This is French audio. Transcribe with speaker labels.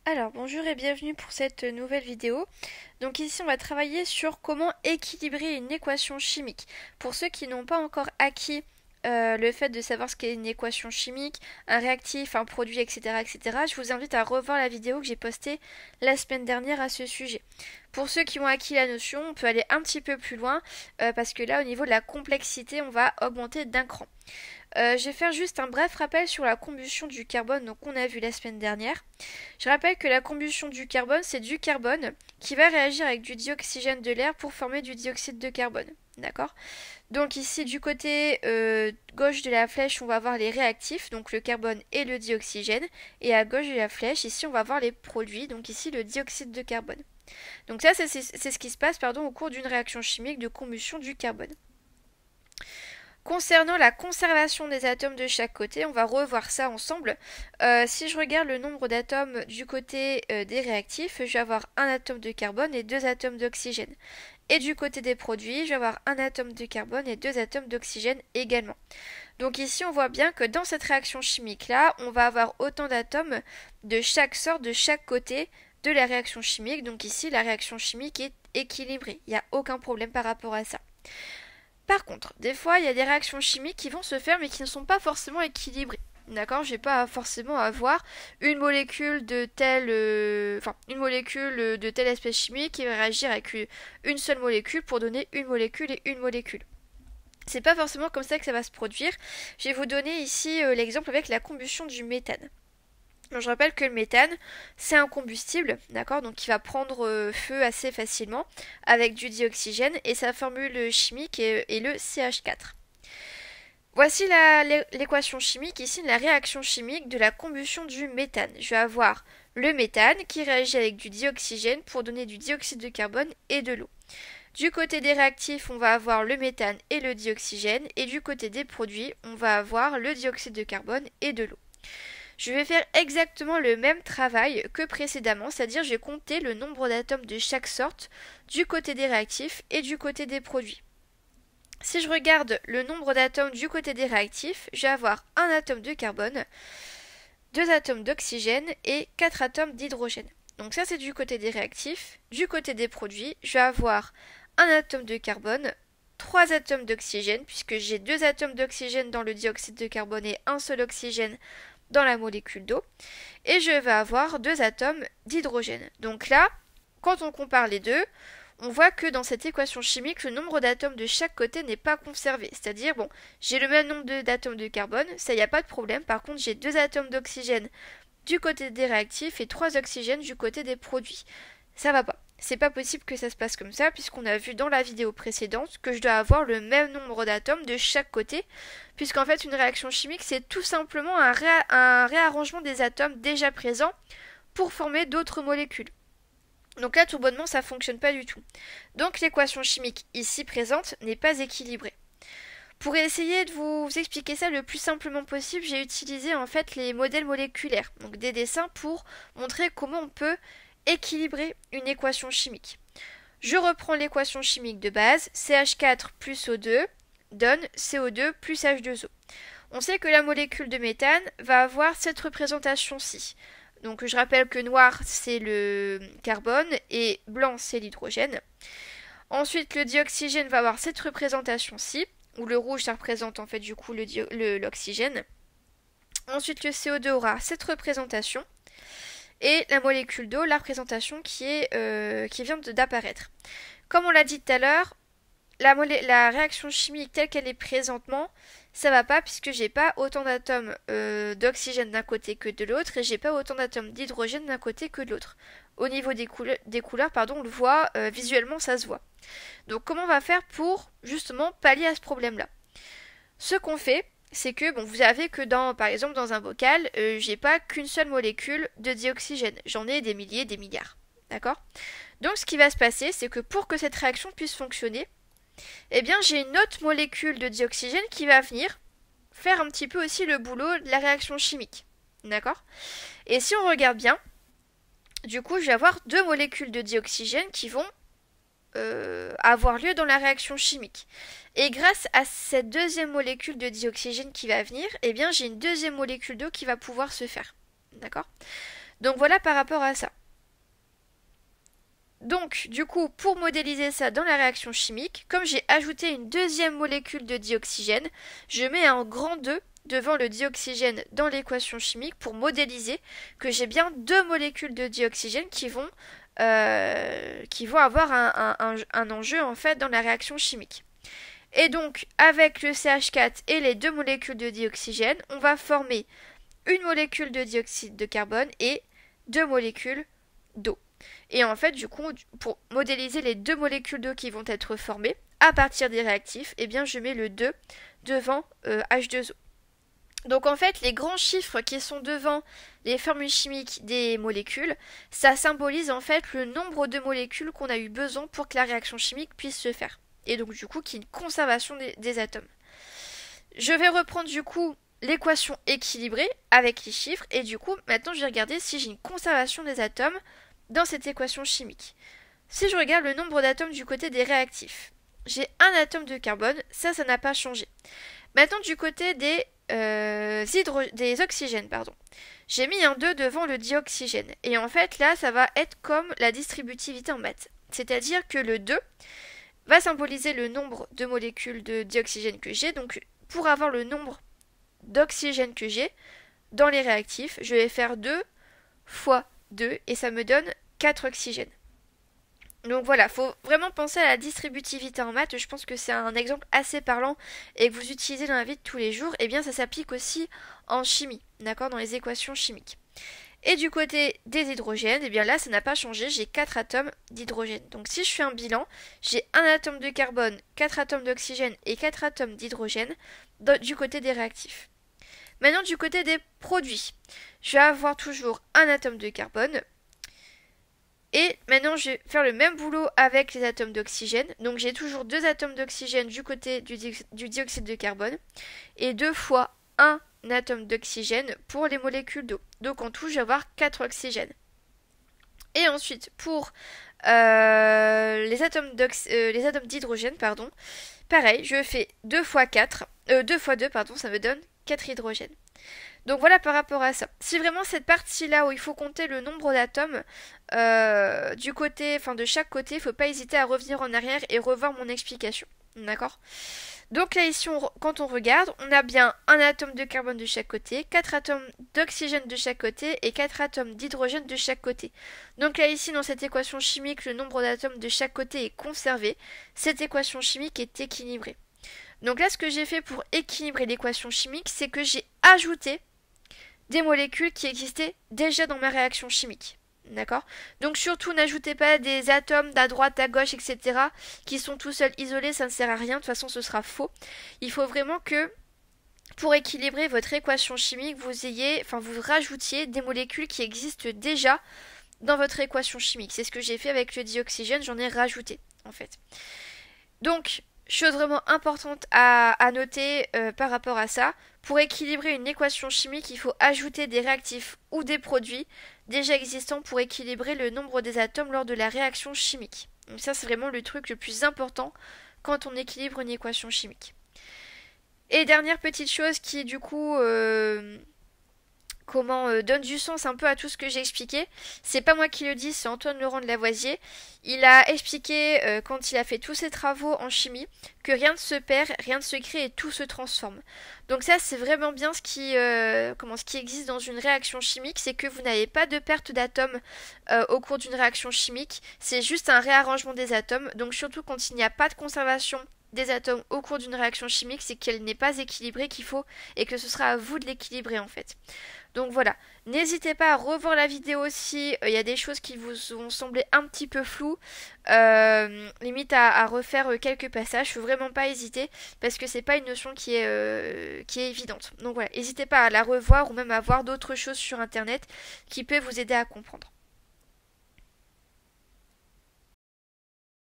Speaker 1: Alors bonjour et bienvenue pour cette nouvelle vidéo. Donc ici on va travailler sur comment équilibrer une équation chimique. Pour ceux qui n'ont pas encore acquis le fait de savoir ce qu'est une équation chimique, un réactif, un produit, etc., etc., je vous invite à revoir la vidéo que j'ai postée la semaine dernière à ce sujet. Pour ceux qui ont acquis la notion, on peut aller un petit peu plus loin parce que là au niveau de la complexité, on va augmenter d'un cran. Je vais faire juste un bref rappel sur la combustion du carbone donc qu'on a vu la semaine dernière. Je rappelle que la combustion du carbone, c'est du carbone qui va réagir avec du dioxygène de l'air pour former du dioxyde de carbone. D'accord? Donc ici du côté gauche de la flèche, on va voir les réactifs, donc le carbone et le dioxygène. Et à gauche de la flèche, ici on va voir les produits, donc ici le dioxyde de carbone. Donc ça c'est ce qui se passe au cours d'une réaction chimique de combustion du carbone. Concernant la conservation des atomes de chaque côté, on va revoir ça ensemble. Si je regarde le nombre d'atomes du côté des réactifs, je vais avoir un atome de carbone et deux atomes d'oxygène. Et du côté des produits, je vais avoir un atome de carbone et deux atomes d'oxygène également. Donc ici, on voit bien que dans cette réaction chimique-là, on va avoir autant d'atomes de chaque sorte, de chaque côté de la réaction chimique. Donc ici, la réaction chimique est équilibrée. Il n'y a aucun problème par rapport à ça. Par contre, des fois, il y a des réactions chimiques qui vont se faire mais qui ne sont pas forcément équilibrées. D'accord, je vais pas forcément avoir une molécule de telle, espèce chimique qui va réagir avec une seule molécule pour donner une molécule et une molécule. C'est pas forcément comme ça que ça va se produire. Je vais vous donner ici l'exemple avec la combustion du méthane. Donc je rappelle que le méthane, c'est un combustible, d'accord, donc qui va prendre feu assez facilement avec du dioxygène et sa formule chimique est le CH4. Voici l'équation chimique, ici la réaction chimique de la combustion du méthane. Je vais avoir le méthane qui réagit avec du dioxygène pour donner du dioxyde de carbone et de l'eau. Du côté des réactifs, on va avoir le méthane et le dioxygène et du côté des produits, on va avoir le dioxyde de carbone et de l'eau. Je vais faire exactement le même travail que précédemment, c'est-à-dire je vais compter le nombre d'atomes de chaque sorte du côté des réactifs et du côté des produits. Si je regarde le nombre d'atomes du côté des réactifs, je vais avoir un atome de carbone, deux atomes d'oxygène et quatre atomes d'hydrogène. Donc ça c'est du côté des réactifs. Du côté des produits, je vais avoir un atome de carbone, trois atomes d'oxygène, puisque j'ai deux atomes d'oxygène dans le dioxyde de carbone et un seul oxygène dans la molécule d'eau, et je vais avoir deux atomes d'hydrogène. Donc là, quand on compare les deux, on voit que dans cette équation chimique, le nombre d'atomes de chaque côté n'est pas conservé. C'est-à-dire, bon, j'ai le même nombre d'atomes de carbone, ça y a pas de problème. Par contre, j'ai deux atomes d'oxygène du côté des réactifs et trois oxygènes du côté des produits. Ça va pas. C'est pas possible que ça se passe comme ça, puisqu'on a vu dans la vidéo précédente que je dois avoir le même nombre d'atomes de chaque côté, puisqu'en fait une réaction chimique c'est tout simplement un réarrangement des atomes déjà présents pour former d'autres molécules. Donc là tout bonnement ça fonctionne pas du tout. Donc l'équation chimique ici présente n'est pas équilibrée. Pour essayer de vous expliquer ça le plus simplement possible, j'ai utilisé en fait les modèles moléculaires, donc des dessins pour montrer comment on peut équilibrer une équation chimique. Je reprends l'équation chimique de base, CH4 plus O2 donne CO2 plus H2O. On sait que la molécule de méthane va avoir cette représentation-ci. Donc je rappelle que noir c'est le carbone et blanc c'est l'hydrogène. Ensuite le dioxygène va avoir cette représentation-ci, où le rouge ça représente en fait du coup l'oxygène. Ensuite le CO2 aura cette représentation. Et la molécule d'eau, la représentation qui vient d'apparaître. Comme on l'a dit tout à l'heure, la réaction chimique telle qu'elle est présentement, ça va pas puisque j'ai pas autant d'atomes d'oxygène d'un côté que de l'autre et j'ai pas autant d'atomes d'hydrogène d'un côté que de l'autre. Au niveau des couleurs, on le voit visuellement, ça se voit. Donc comment on va faire pour justement pallier à ce problème-là? Ce qu'on fait, c'est que vous savez que par exemple dans un bocal, j'ai pas qu'une seule molécule de dioxygène, j'en ai des milliers, des milliards, d'accord? Donc ce qui va se passer, c'est que pour que cette réaction puisse fonctionner, eh bien j'ai une autre molécule de dioxygène qui va venir faire un petit peu aussi le boulot de la réaction chimique, d'accord? Et si on regarde bien, du coup je vais avoir deux molécules de dioxygène qui vont avoir lieu dans la réaction chimique. Et grâce à cette deuxième molécule de dioxygène qui va venir, eh bien j'ai une deuxième molécule d'eau qui va pouvoir se faire. D'accord? Donc voilà par rapport à ça. Donc, du coup, pour modéliser ça dans la réaction chimique, comme j'ai ajouté une deuxième molécule de dioxygène, je mets un grand 2 devant le dioxygène dans l'équation chimique pour modéliser que j'ai bien deux molécules de dioxygène qui vont avoir un enjeu en fait dans la réaction chimique. Et donc, avec le CH4 et les deux molécules de dioxygène, on va former une molécule de dioxyde de carbone et deux molécules d'eau. Et en fait, du coup, pour modéliser les deux molécules d'eau qui vont être formées à partir des réactifs, eh bien, je mets le 2 devant H2O. Donc en fait, les grands chiffres qui sont devant les formules chimiques des molécules, ça symbolise en fait le nombre de molécules qu'on a eu besoin pour que la réaction chimique puisse se faire. Et donc du coup, qu'il y ait une conservation des atomes. Je vais reprendre du coup l'équation équilibrée avec les chiffres et du coup, maintenant je vais regarder si j'ai une conservation des atomes dans cette équation chimique. Si je regarde le nombre d'atomes du côté des réactifs, j'ai un atome de carbone, ça n'a pas changé. Maintenant du côté des oxygènes, j'ai mis un 2 devant le dioxygène. Et en fait là, ça va être comme la distributivité en maths. C'est-à-dire que le 2 va symboliser le nombre de molécules de dioxygène que j'ai. Donc pour avoir le nombre d'oxygène que j'ai dans les réactifs, je vais faire 2 fois 2 et ça me donne 4 oxygènes. Donc voilà, faut vraiment penser à la distributivité en maths. Je pense que c'est un exemple assez parlant et que vous utilisez dans la vie de tous les jours. Et bien ça s'applique aussi en chimie, d'accord, dans les équations chimiques. Et du côté des hydrogènes, et bien là ça n'a pas changé, j'ai 4 atomes d'hydrogène. Donc si je fais un bilan, j'ai un atome de carbone, 4 atomes d'oxygène et 4 atomes d'hydrogène du côté des réactifs. Maintenant du côté des produits, je vais avoir toujours un atome de carbone. Et maintenant, je vais faire le même boulot avec les atomes d'oxygène. Donc, j'ai toujours 2 atomes d'oxygène du côté du dioxyde de carbone et 2 fois 1 atome d'oxygène pour les molécules d'eau. Donc, en tout, je vais avoir 4 oxygènes. Et ensuite, pour les atomes d'hydrogène, pareil, je fais 2 fois 2, ça me donne 4 hydrogènes. Donc voilà par rapport à ça. Si vraiment cette partie-là où il faut compter le nombre d'atomes du côté, de chaque côté, il ne faut pas hésiter à revenir en arrière et revoir mon explication. D'accord ? Donc là ici, quand on regarde, on a bien un atome de carbone de chaque côté, 4 atomes d'oxygène de chaque côté et 4 atomes d'hydrogène de chaque côté. Donc là ici, dans cette équation chimique, le nombre d'atomes de chaque côté est conservé. Cette équation chimique est équilibrée. Donc là, ce que j'ai fait pour équilibrer l'équation chimique, c'est que j'ai ajouté des molécules qui existaient déjà dans ma réaction chimique. D'accord ? Donc surtout n'ajoutez pas des atomes d'à droite, à gauche, etc. qui sont tout seuls isolés, ça ne sert à rien, de toute façon ce sera faux. Il faut vraiment que pour équilibrer votre équation chimique, vous rajoutiez des molécules qui existent déjà dans votre équation chimique. C'est ce que j'ai fait avec le dioxygène, j'en ai rajouté en fait. Donc, chose vraiment importante à noter par rapport à ça, pour équilibrer une équation chimique, il faut ajouter des réactifs ou des produits déjà existants pour équilibrer le nombre des atomes lors de la réaction chimique. Donc ça, c'est vraiment le truc le plus important quand on équilibre une équation chimique. Et dernière petite chose qui, du coup, donne du sens un peu à tout ce que j'ai expliqué. C'est pas moi qui le dis, c'est Antoine Laurent de Lavoisier. Il a expliqué, quand il a fait tous ses travaux en chimie, que rien ne se perd, rien ne se crée et tout se transforme. Donc ça, c'est vraiment bien ce qui existe dans une réaction chimique, c'est que vous n'avez pas de perte d'atomes au cours d'une réaction chimique, c'est juste un réarrangement des atomes. Donc surtout quand il n'y a pas de conservation des atomes au cours d'une réaction chimique, c'est qu'elle n'est pas équilibrée qu'il faut et que ce sera à vous de l'équilibrer en fait. Donc voilà, n'hésitez pas à revoir la vidéo aussi, il y a des choses qui vous ont semblé un petit peu floues, limite à refaire quelques passages, faut vraiment pas hésiter parce que c'est pas une notion qui est évidente. Donc voilà, n'hésitez pas à la revoir ou même à voir d'autres choses sur internet qui peuvent vous aider à comprendre.